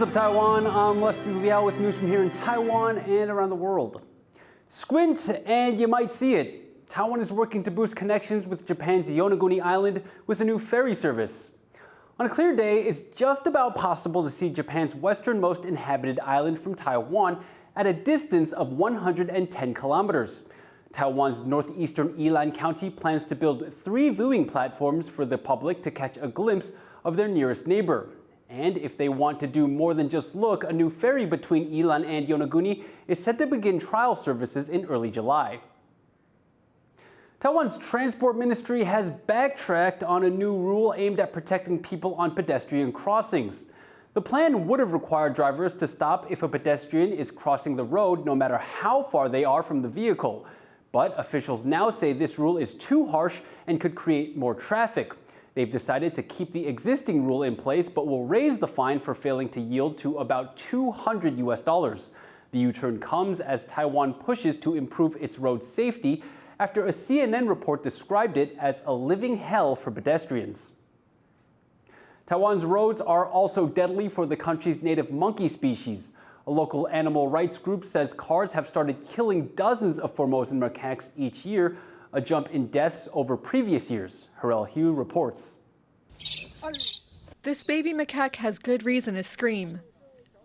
up, Taiwan? I'm Liao with news from here in Taiwan and around the world. Squint and you might see it. Taiwan is working to boost connections with Japan's Yonaguni Island with a new ferry service. On a clear day, it's just about possible to see Japan's westernmost inhabited island from Taiwan at a distance of 110 kilometers. Taiwan's northeastern Yilan County plans to build 3 viewing platforms for the public to catch a glimpse of their nearest neighbor. And if they want to do more than just look, a new ferry between Yilan and Yonaguni is set to begin trial services in early July. Taiwan's transport ministry has backtracked on a new rule aimed at protecting people on pedestrian crossings. The plan would have required drivers to stop if a pedestrian is crossing the road, no matter how far they are from the vehicle. But officials now say this rule is too harsh and could create more traffic. They've decided to keep the existing rule in place, but will raise the fine for failing to yield to about $200. The U-turn comes as Taiwan pushes to improve its road safety after a CNN report described it as a living hell for pedestrians. Taiwan's roads are also deadly for the country's native monkey species. A local animal rights group says cars have started killing dozens of Formosan macaques each year, a jump in deaths over previous years. Liao reports. This baby macaque has good reason to scream.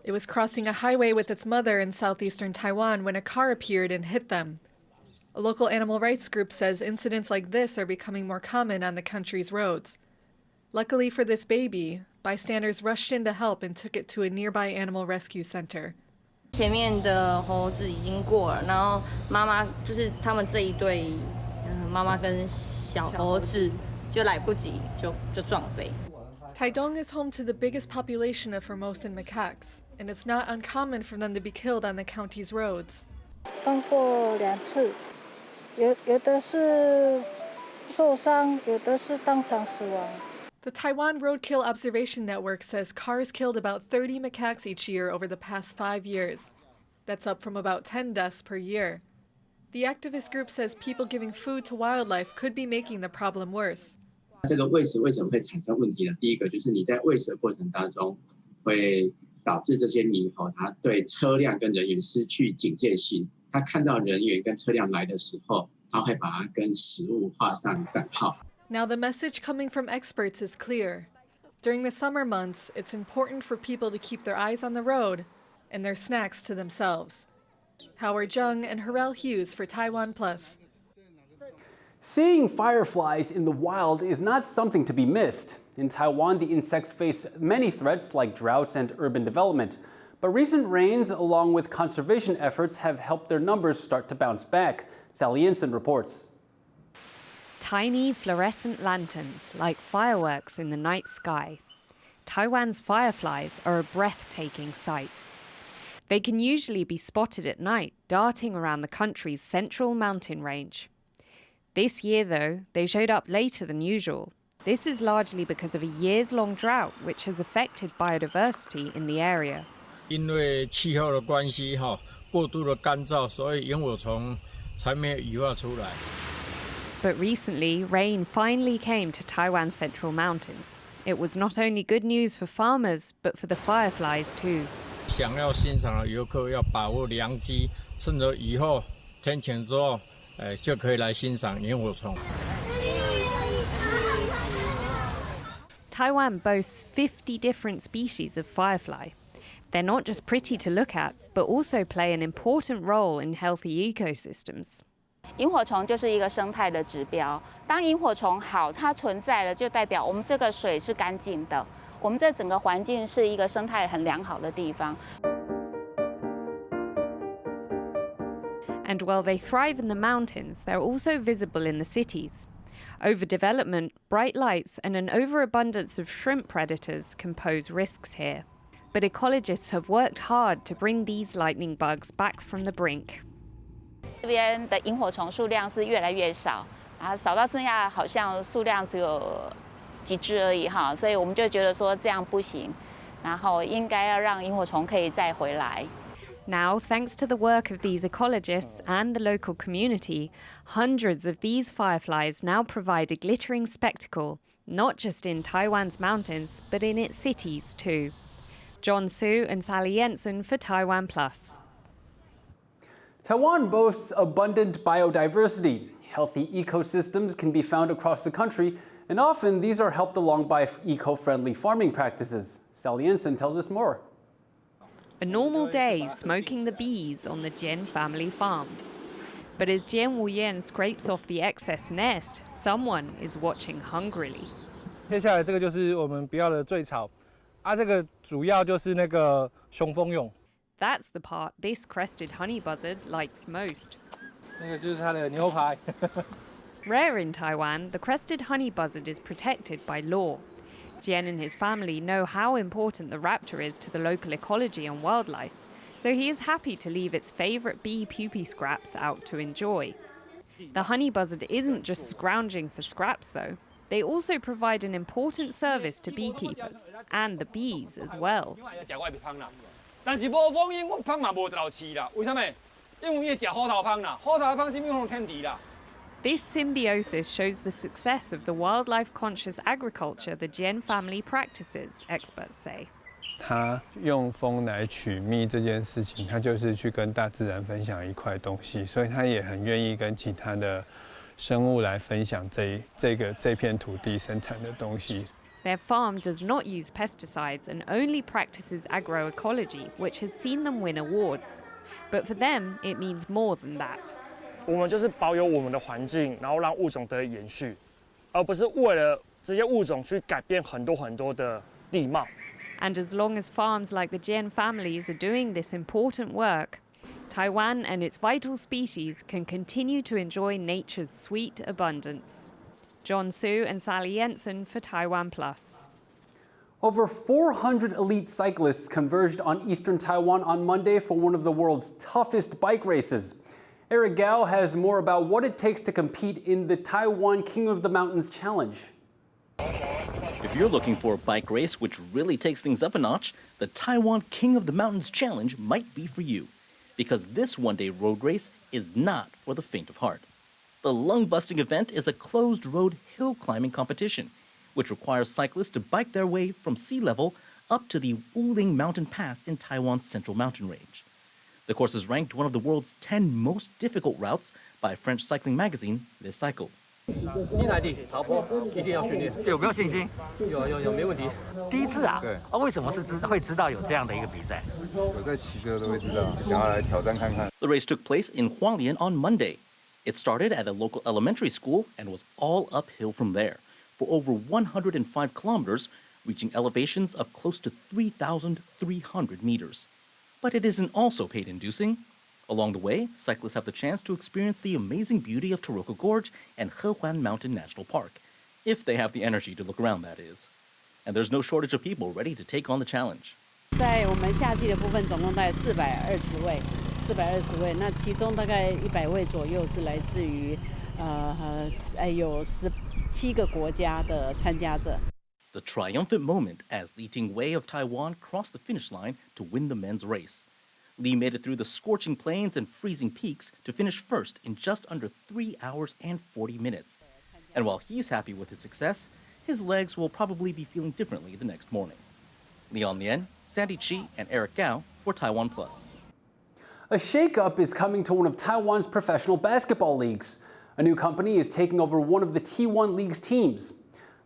It was crossing a highway with its mother in southeastern Taiwan when a car appeared and hit them. A local animal rights group says incidents like this are becoming more common on the country's roads. Luckily for this baby, bystanders rushed in to help and took it to a nearby animal rescue center. 前面的猴子已经过了，然后妈妈就是他们这一对，妈妈跟小猴子就来不及就撞飞。 Taidong is home to the biggest population of Formosan macaques, and it's not uncommon for them to be killed on the county's roads. 碰过2次，有的是受伤，有的是当场死亡。 The Taiwan Roadkill Observation Network says cars killed about 30 macaques each year over the past 5 years. That's up from about 10 deaths per year. The activist group says people giving food to wildlife could be making the problem worse. 这个喂食为什么会产生问题呢？第一个就是你在喂食的过程当中，会导致这些猕猴它对车辆跟人员失去警戒性。它看到人员跟车辆来的时候，它会把它跟食物画上等号。 Now the message coming from experts is clear. During the summer months, it's important for people to keep their eyes on the road and their snacks to themselves. Howard Jung and Hughes for TaiwanPlus. Seeing fireflies in the wild is not something to be missed. In Taiwan, the insects face many threats like droughts and urban development. But recent rains, along with conservation efforts, have helped their numbers start to bounce back. Sally Ensign reports. Tiny fluorescent lanterns, like fireworks in the night sky. Taiwan's fireflies are a breathtaking sight. They can usually be spotted at night, darting around the country's central mountain range. This year, though, they showed up later than usual. This is largely because of a years-long drought, which has affected biodiversity in the area. 因为气候的关系，过度的干燥，所以萤火虫才没有羽化出来。 But recently, rain finally came to Taiwan's central mountains. It was not only good news for farmers, but for the fireflies too. 想要欣赏的游客要把握良机，趁着以后天晴之后，就可以来欣赏萤火虫。 Taiwan boasts 50 different species of firefly. They're not just pretty to look at, but also play an important role in healthy ecosystems. 萤火虫就是一个生态的指标。当萤火虫好，它存在了，就代表我们这个水是干净的，我们这整个环境是一个生态很良好的地方。 And while they thrive in the mountains, they're also visible in the cities. Overdevelopment, bright lights, and an overabundance of shrimp predators can pose risks here. But ecologists have worked hard to bring these lightning bugs back from the brink. 这边的萤火虫数量是越来越少，然后少到剩下好像数量只有几只而已哈，所以我们就觉得说这样不行，然后应该要让萤火虫可以再回来。 Now, thanks to the work of these ecologists and the local community, hundreds of these fireflies now provide a glittering spectacle, not just in Taiwan's mountains, but in its cities too. John Su and Sally Jensen for TaiwanPlus. Taiwan boasts abundant biodiversity. Healthy ecosystems can be found across the country, and often these are helped along by eco-friendly farming practices. Sally Jensen tells us more. A normal day smoking the bees on the Jian family farm. But as Jian Wuyan scrapes off the excess nest, someone is watching hungrily. 接下来这个就是我们不要的醉草，这个主要就是那个雄蜂蛹。 That's the part this crested honey buzzard likes most. 那个就是它的牛排。Rare in Taiwan, the crested honey buzzard is protected by law. Jian and his family know how important the raptor is to the local ecology and wildlife, so he is happy to leave its favorite bee pupae scraps out to enjoy. The honey buzzard isn't just scrounging for scraps, though. They also provide an important service to beekeepers and the bees as well. 但是无蜂蛹，阮芳嘛无得到饲啦。为什么？因为伊会食虎头芳啦，虎头芳是咪互天敌啦。 This symbiosis shows the success of the wildlife-conscious agriculture the Jian family practices, experts say. 他用蜂来取蜜这件事情，他就是去跟大自然分享一块东西，所以他也很愿意跟其他的生物来分享这片土地生产的东西。 Their farm does not use pesticides and only practices agroecology, which has seen them win awards. But for them, it means more than that. 我们就是保有我们的环境，然后让物种得以延续，而不是为了这些物种去改变很多的地貌。 And as long as farms like the Jian families are doing this important work, Taiwan and its vital species can continue to enjoy nature's sweet abundance. John Su and Sally Jensen for TaiwanPlus. Over 400 elite cyclists converged on eastern Taiwan on Monday for one of the world's toughest bike races. Gao has more about what it takes to compete in the Taiwan King of the Mountains Challenge. If you're looking for a bike race which really takes things up a notch, the Taiwan King of the Mountains Challenge might be for you. Because this one-day road race is not for the faint of heart. The lung-busting event is a closed-road hill climbing competition, which requires cyclists to bike their way from sea level up to the Wuling Mountain Pass in Taiwan's central mountain range. The course is ranked one of the world's 10 most difficult routes by French cycling magazine Les Cycles. 新来地爬坡一定要训练，有没有信心？有，没问题。第一次啊？对。为什么会知道有这样的一个比赛？我在骑车都会知道，想要来挑战看看。 The race took place in Hualien on Monday. It started at a local elementary school and was all uphill from there for over 105 kilometers, reaching elevations of close to 3,300 meters. But it isn't also pain-inducing. Along the way, cyclists have the chance to experience the amazing beauty of Taroko Gorge and Hehuan Mountain National Park, if they have the energy to look around, that is. And there's no shortage of people ready to take on the challenge. 在我们夏季的部分，总共大概420位，那其中大概100位左右是来自于有17个国家的参加者。 The triumphant moment as Li Tingwei of Taiwan crossed the finish line to win the men's race. Li made it through the scorching plains and freezing peaks to finish first in just under 3 hours and 40 minutes. And while he's happy with his success, his legs will probably be feeling differently the next morning. Leon Lien, Sandy Chi, and Eric Gao for TaiwanPlus. A shakeup is coming to one of Taiwan's professional basketball leagues. A new company is taking over one of the T1 League's teams.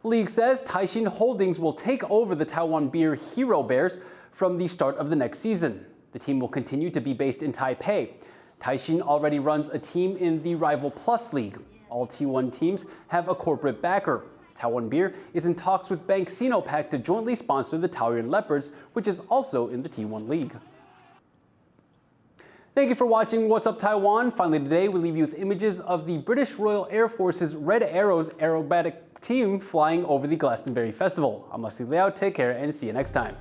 The league says Taishin Holdings will take over the Taiwan Beer Hero Bears from the start of the next season. The team will continue to be based in Taipei. Taishin already runs a team in the rival Plus League. All T1 teams have a corporate backer. Taiwan Beer is in talks with Bank Sinopac to jointly sponsor the Taoyuan Leopards, which is also in the T1 League. Thank you for watching What's Up Taiwan. Finally today, we leave you with images of the British Royal Air Force's Red Arrows aerobatic team flying over the Glastonbury Festival. I'm Liao. Take care and see you next time.